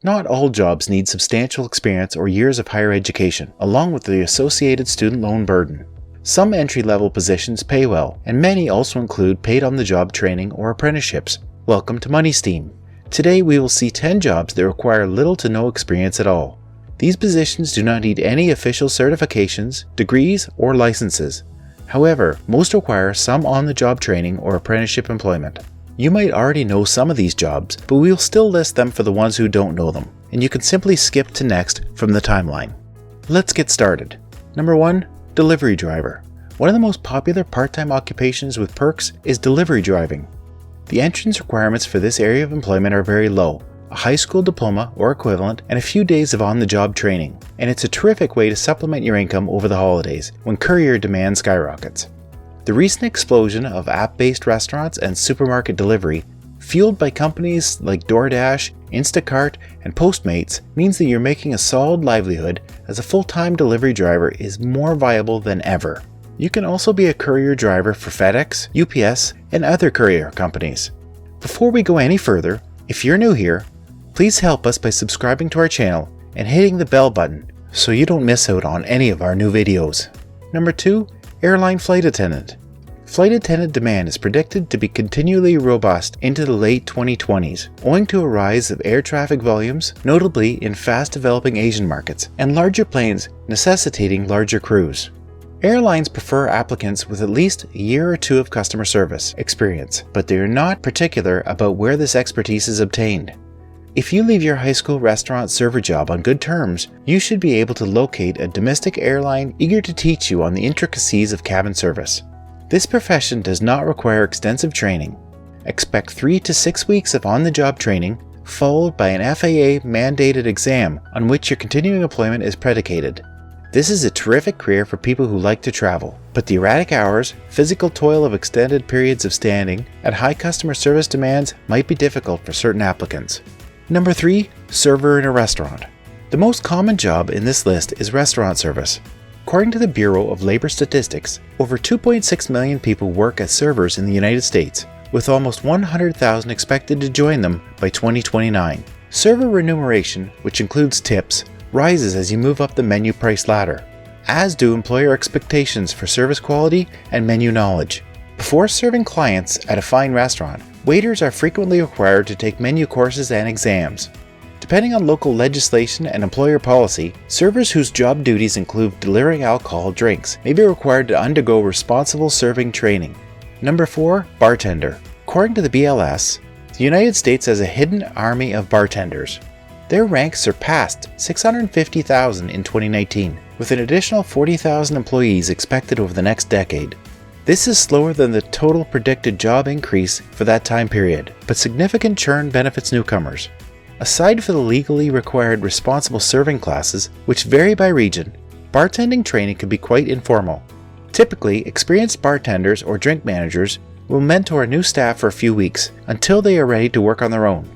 Not all jobs need substantial experience or years of higher education, along with the associated student loan burden. Some entry-level positions pay well, and many also include paid-on-the-job training or apprenticeships. Welcome to Money Steam. Today we will see 10 jobs that require little to no experience at all. These positions do not need any official certifications, degrees, or licenses. However, most require some on-the-job training or apprenticeship employment. You might already know some of these jobs, but we will still list them for the ones who don't know them, and you can simply skip to next from the timeline. Let's get started. Number 1. Delivery driver. One of the most popular part-time occupations with perks is delivery driving. The entrance requirements for this area of employment are very low, a high school diploma or equivalent, and a few days of on-the-job training, and it's a terrific way to supplement your income over the holidays when courier demand skyrockets. The recent explosion of app-based restaurants and supermarket delivery, fueled by companies like DoorDash, Instacart, and Postmates, means that you're making a solid livelihood as a full-time delivery driver is more viable than ever. You can also be a courier driver for FedEx, UPS, and other courier companies. Before we go any further, if you're new here, please help us by subscribing to our channel and hitting the bell button so you don't miss out on any of our new videos. Number 2. Airline flight attendant. Flight attendant demand is predicted to be continually robust into the late 2020s, owing to a rise of air traffic volumes, notably in fast-developing Asian markets, and larger planes necessitating larger crews. Airlines prefer applicants with at least a year or two of customer service experience, but they are not particular about where this expertise is obtained. If you leave your high school restaurant server job on good terms, you should be able to locate a domestic airline eager to teach you on the intricacies of cabin service. This profession does not require extensive training. Expect 3 to 6 weeks of on-the-job training, followed by an FAA-mandated exam on which your continuing employment is predicated. This is a terrific career for people who like to travel, but the erratic hours, physical toil of extended periods of standing, and high customer service demands might be difficult for certain applicants. Number 3. Server in a restaurant. The most common job in this list is restaurant service. According to the Bureau of Labor Statistics, over 2.6 million people work as servers in the United States, with almost 100,000 expected to join them by 2029. Server remuneration, which includes tips, rises as you move up the menu price ladder, as do employer expectations for service quality and menu knowledge. Before serving clients at a fine restaurant, waiters are frequently required to take menu courses and exams. Depending on local legislation and employer policy, servers whose job duties include delivering alcohol drinks may be required to undergo responsible serving training. Number 4. Bartender. According to the BLS, the United States has a hidden army of bartenders. Their ranks surpassed 650,000 in 2019, with an additional 40,000 employees expected over the next decade. This is slower than the total predicted job increase for that time period, but significant churn benefits newcomers. Aside from the legally required responsible serving classes, which vary by region, bartending training can be quite informal. Typically, experienced bartenders or drink managers will mentor new staff for a few weeks until they are ready to work on their own.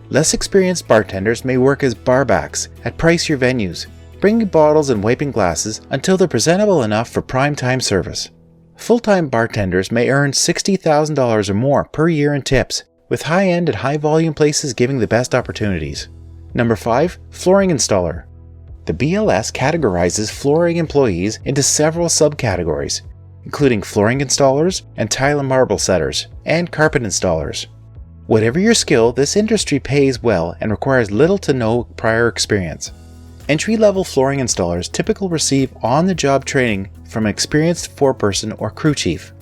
Less experienced bartenders may work as barbacks at pricier venues, bringing bottles and wiping glasses until they're presentable enough for prime time service. Full-time bartenders may earn $60,000 or more per year in tips, with high-end and high-volume places giving the best opportunities. Number 5. Flooring installer. The BLS categorizes flooring employees into several subcategories, including flooring installers and tile and marble setters, and carpet installers. Whatever your skill, this industry pays well and requires little to no prior experience. Entry-level flooring installers typically receive on-the-job training from an experienced foreperson or crew chief.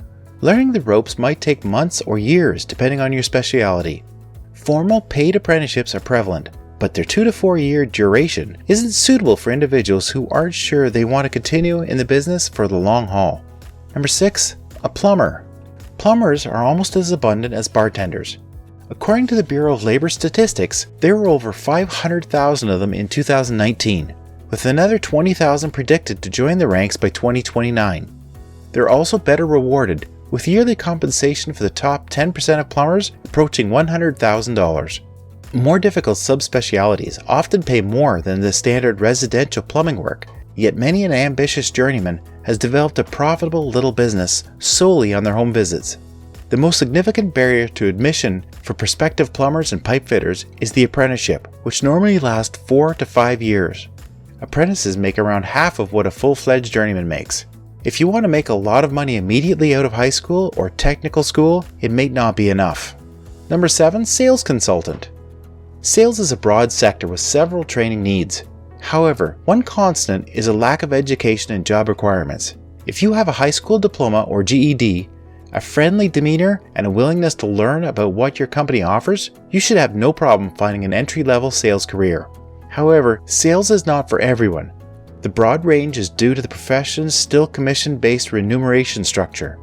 Learning the ropes might take months or years depending on your specialty. Formal paid apprenticeships are prevalent, but their 2 to 4 year duration isn't suitable for individuals who aren't sure they want to continue in the business for the long haul. Number 6. A plumber. Plumbers are almost as abundant as bartenders. According to the Bureau of Labor Statistics, there were over 500,000 of them in 2019, with another 20,000 predicted to join the ranks by 2029. They're also better rewarded, with yearly compensation for the top 10% of plumbers approaching $100,000. More difficult subspecialties often pay more than the standard residential plumbing work, yet many an ambitious journeyman has developed a profitable little business solely on their home visits. The most significant barrier to admission for prospective plumbers and pipe fitters is the apprenticeship, which normally lasts 4 to 5 years. Apprentices make around half of what a full-fledged journeyman makes. If you want to make a lot of money immediately out of high school or technical school, it may not be enough. Number 7. Sales consultant. Sales is a broad sector with several training needs. However, one constant is a lack of education and job requirements. If you have a high school diploma or GED, a friendly demeanor, and a willingness to learn about what your company offers, you should have no problem finding an entry-level sales career. However, sales is not for everyone. The broad range is due to the profession's still commission-based remuneration structure.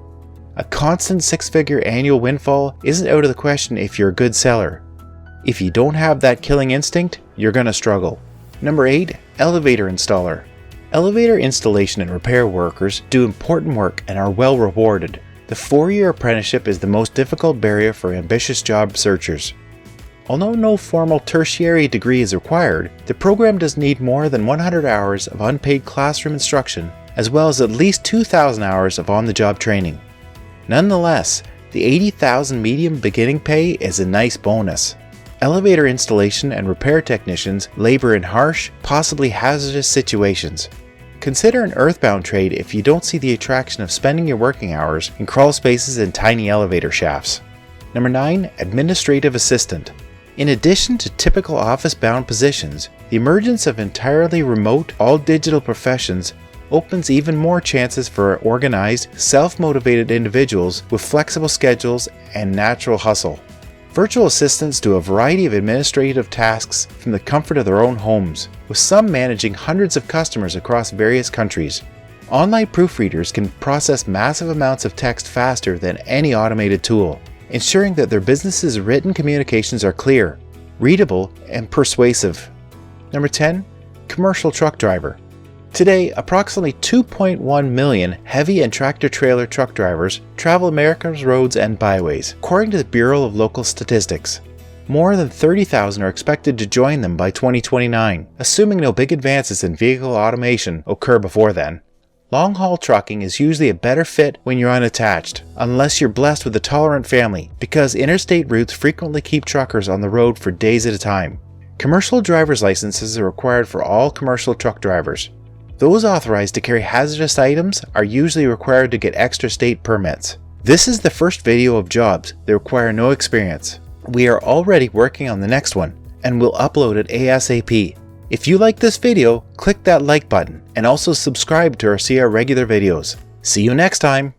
A constant 6-figure annual windfall isn't out of the question if you're a good seller. If you don't have that killing instinct, you're going to struggle. Number 8. Elevator installer. Elevator installation and repair workers do important work and are well rewarded. The 4-year apprenticeship is the most difficult barrier for ambitious job searchers. Although no formal tertiary degree is required, the program does need more than 100 hours of unpaid classroom instruction, as well as at least 2,000 hours of on-the-job training. Nonetheless, the $80,000 medium beginning pay is a nice bonus. Elevator installation and repair technicians labor in harsh, possibly hazardous situations. Consider an earthbound trade if you don't see the attraction of spending your working hours in crawl spaces and tiny elevator shafts. Number 9. Administrative assistant. In addition to typical office-bound positions, the emergence of entirely remote, all-digital professions opens even more chances for organized, self-motivated individuals with flexible schedules and natural hustle. Virtual assistants do a variety of administrative tasks from the comfort of their own homes, with some managing hundreds of customers across various countries. Online proofreaders can process massive amounts of text faster than any automated tool, ensuring that their business's written communications are clear, readable, and persuasive. Number 10. Commercial truck driver. Today, approximately 2.1 million heavy and tractor-trailer truck drivers travel America's roads and byways, according to the Bureau of Local Statistics. More than 30,000 are expected to join them by 2029, assuming no big advances in vehicle automation occur before then. Long-haul trucking is usually a better fit when you're unattached, unless you're blessed with a tolerant family, because interstate routes frequently keep truckers on the road for days at a time. Commercial driver's licenses are required for all commercial truck drivers. Those authorized to carry hazardous items are usually required to get extra state permits. This is the first video of jobs that require no experience. We are already working on the next one, and we'll upload it ASAP. If you like this video, click that like button, and also subscribe to see our regular videos. See you next time!